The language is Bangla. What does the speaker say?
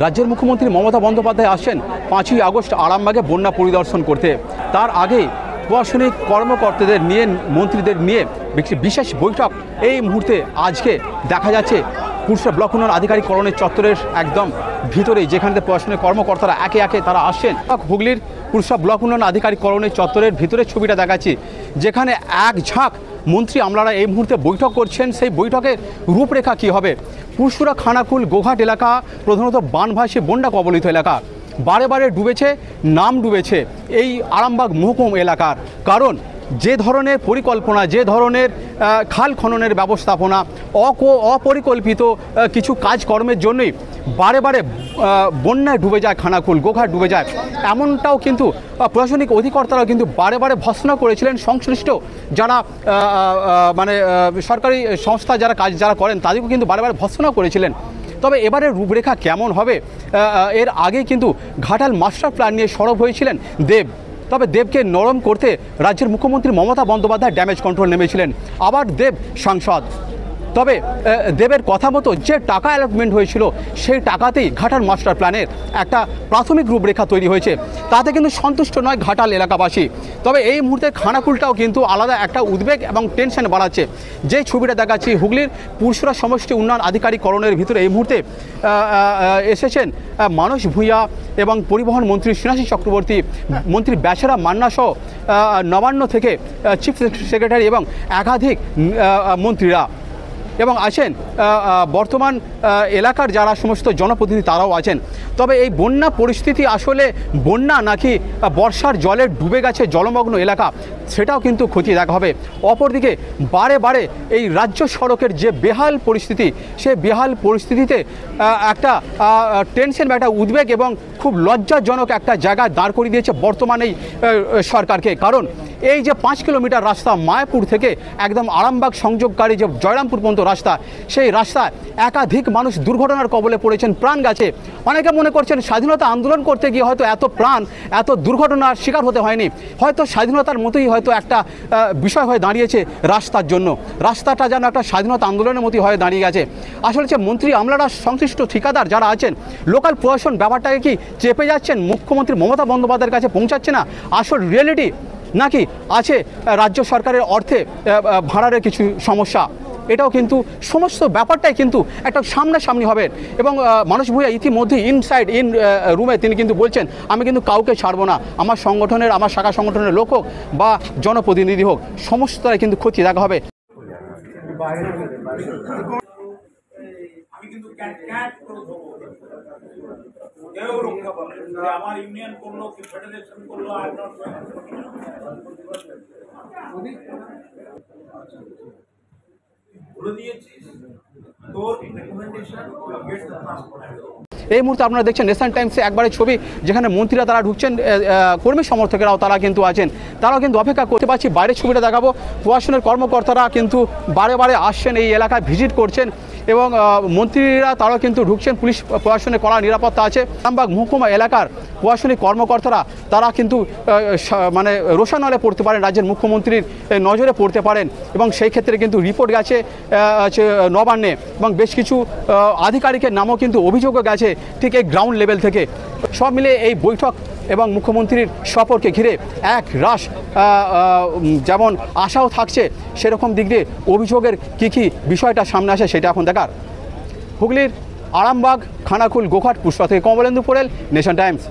রাজ্যের মুখ্যমন্ত্রী মমতা বন্দ্যোপাধ্যায় আসছেন 5ই আগস্ট আরামবাগে বন্যা পরিদর্শন করতে। তার আগে প্রশাসনিক কর্মকর্তাদের নিয়ে, মন্ত্রীদের নিয়ে বিশেষ বৈঠক এই মুহূর্তে আজকে দেখা যাচ্ছে পুরসুরা ব্লক উন্নয়ন আধিকারিক কলোনির চত্বরের একদম ভিতরেই, যেখানে প্রশাসনিক কর্মকর্তারা একে একে তারা আসছেন। হুগলির পুরসুরা ব্লক উন্নয়ন আধিকারিক কলোনির চত্বরের ভিতরের ছবিটা দেখাচ্ছি, যেখানে এক ঝাঁক মন্ত্রী আমলারা এই মুহূর্তে বৈঠক করছেন। সেই বৈঠকের রূপরেখা কী হবে? পুরসুরা খানাকুল গোঘাট এলাকা প্রধানত বানভাসী বন্যা কবলিত এলাকা, বারে বারে ডুবেছে, নাম ডুবেছে এই আরামবাগ মহকুমা এলাকার। কারণ যে ধরনের পরিকল্পনা, যে ধরনের খাল খননের ব্যবস্থাপনা, অপরিকল্পিত কিছু কাজকর্মের জন্যই বারে বারে বন্যায় ডুবে যায় খানাকুল, গোঘাট ডুবে যায়। এমনটাও কিন্তু প্রশাসনিক অধিকর্তারাও কিন্তু বারে বারে ভর্ৎসনা করেছিলেন। সংশ্লিষ্ট যারা মানে সরকারি সংস্থা যারা করেন তাদেরকেও কিন্তু বারে বারে ভর্ৎসনা করেছিলেন। তবে এবারের রূপরেখা কেমন হবে? এর আগে কিন্তু ঘাটাল মাস্টার প্ল্যান নিয়ে সরব হয়েছিলেন দেব। তবে দেবকে নরম করতে রাজ্যের মুখ্যমন্ত্রী মমতা বন্দ্যোপাধ্যায় ড্যামেজ কন্ট্রোল নেমেছিলেন। আবার দেব সাংসদ। তবে দেবের কথা মতো যে টাকা অ্যালটমেন্ট হয়েছিল সেই টাকাতেই ঘাটাল মাস্টার প্ল্যানের একটা প্রাথমিক রূপরেখা তৈরি হয়েছে। তাতে কিন্তু সন্তুষ্ট নয় ঘাটাল এলাকাবাসী। তবে এই মুহূর্তে খানাকুলটাও কিন্তু আলাদা একটা উদ্বেগ এবং টেনশন বাড়াচ্ছে। যে ছবিটা দেখাচ্ছি, হুগলির পুরসুরা সমষ্টি উন্নয়ন আধিকারিক করণের ভিতরে এই মুহূর্তে এসেছেন মানস ভূঁইয়া এবং পরিবহন মন্ত্রী শ্রীনাথ চক্রবর্তী, মন্ত্রী বেচারা মান্না সহ নবান্ন থেকে চিফ সেক্রেটারি এবং একাধিক মন্ত্রীরা, এবং আছেন বর্তমান এলাকার যারা সমস্ত জনপ্রতিনিধি তারাও আছেন। তবে এই বন্যা পরিস্থিতি আসলে বন্যা নাকি বর্ষার জলে ডুবে গেছে জলমগ্ন এলাকা, সেটাও কিন্তু খতিয়ে দেখা হবে। অপরদিকে বারে বারে এই রাজ্য সড়কের যে বেহাল পরিস্থিতি, সে বেহাল পরিস্থিতিতে একটা টেনশন বা একটা উদ্বেগ এবং খুব লজ্জাজনক একটা জায়গায় দাঁড় করিয়ে দিয়েছে বর্তমানে এই সরকারকে। কারণ এই যে 5 কিলোমিটার রাস্তা মায়াপুর থেকে একদম আরামবাগ সংযোগকারী যে জয়রামপুর পর্যন্ত রাস্তা, সেই রাস্তায় একাধিক মানুষ দুর্ঘটনার কবলে পড়েছেন, প্রাণ গেছে। অনেকে মনে করছেন স্বাধীনতা আন্দোলন করতে গিয়ে হয়তো এত প্রাণ, এত দুর্ঘটনার শিকার হতে হয়নি, হয়তো স্বাধীনতার মতোই হয়তো একটা বিষয় হয়ে দাঁড়িয়েছে রাস্তার জন্য। রাস্তাটা যেন একটা স্বাধীনতা আন্দোলনের মতোই হয়ে দাঁড়িয়ে গেছে। আসলে যে মন্ত্রী আমলারা, সংশ্লিষ্ট ঠিকাদার যারা আছেন, লোকাল প্রশাসন ব্যাপারটাকে কি চেপে যাচ্ছেন, মুখ্যমন্ত্রী মমতা বন্দ্যোপাধ্যায়ের কাছে পৌঁছাচ্ছে না আসল রিয়েলিটি, নাকি আছে রাজ্য সরকারের অর্থে ভাড়ারের কিছু সমস্যা? এটাও কিন্তু সমস্ত ব্যাপারটাই কিন্তু একটা সামনাসামনি হবে। এবং মানস ভূঁইয়া ইতিমধ্যে ইন রুমে তিনি কিন্তু বলছেন, আমি কিন্তু কাউকে ছাড়বো না, আমার সংগঠনের, আমার শাখা সংগঠনের লোক হোক বা জনপ্রতিনিধি হোক, সমস্তটাই কিন্তু খতিয়ে দেখা হবে। কেউ রক্ষা পাবে আমার ইউনিয়ন করলো কি ফেডারেশন করলো, বলে দিয়েছিস তোর রিকমেন্ডেশন গেট দ্য পাসপোর্ট। এই মুহূর্তে আপনারা দেখছেন নেশন টাইমসে একবারে ছবি, যেখানে মন্ত্রীরা তারা ঢুকছেন, কর্মী সমর্থকেরাও তারা কিন্তু আছেন, তারাও কিন্তু অপেক্ষা করতে পারছি। বাইরের ছবিটা দেখাবো, প্রশাসনের কর্মকর্তারা কিন্তু বারে বারে আসছেন, এই এলাকায় ভিজিট করছেন এবং মন্ত্রীরা তারাও কিন্তু ঢুকছেন। পুলিশ প্রশাসনের কড়া নিরাপত্তা আছে। আরামবাগ মহকুমা এলাকার প্রশাসনিক কর্মকর্তারা তারা কিন্তু মানে রোষানলে পড়তে পারেন, রাজ্যের মুখ্যমন্ত্রীর নজরে পড়তে পারেন, এবং সেই ক্ষেত্রে কিন্তু রিপোর্ট গেছে নবান্নে, এবং বেশ কিছু আধিকারিকের নামও কিন্তু অভিযোগও গেছে ঠিক এই গ্রাউন্ড লেভেল থেকে। সব মিলে এই বৈঠক এবং মুখ্যমন্ত্রীর সফরকে ঘিরে এক রাশ যেমন আশাও থাকছে, সেরকম দিক দিয়ে অভিযোগের কী বিষয়টা সামনে আসে সেটা এখন দেখার। হুগলির আরামবাগ, খানাকুল, গোঘাট, পুরসুরা থেকে কমলেন্দু পোড়েল, নেশন টাইমস।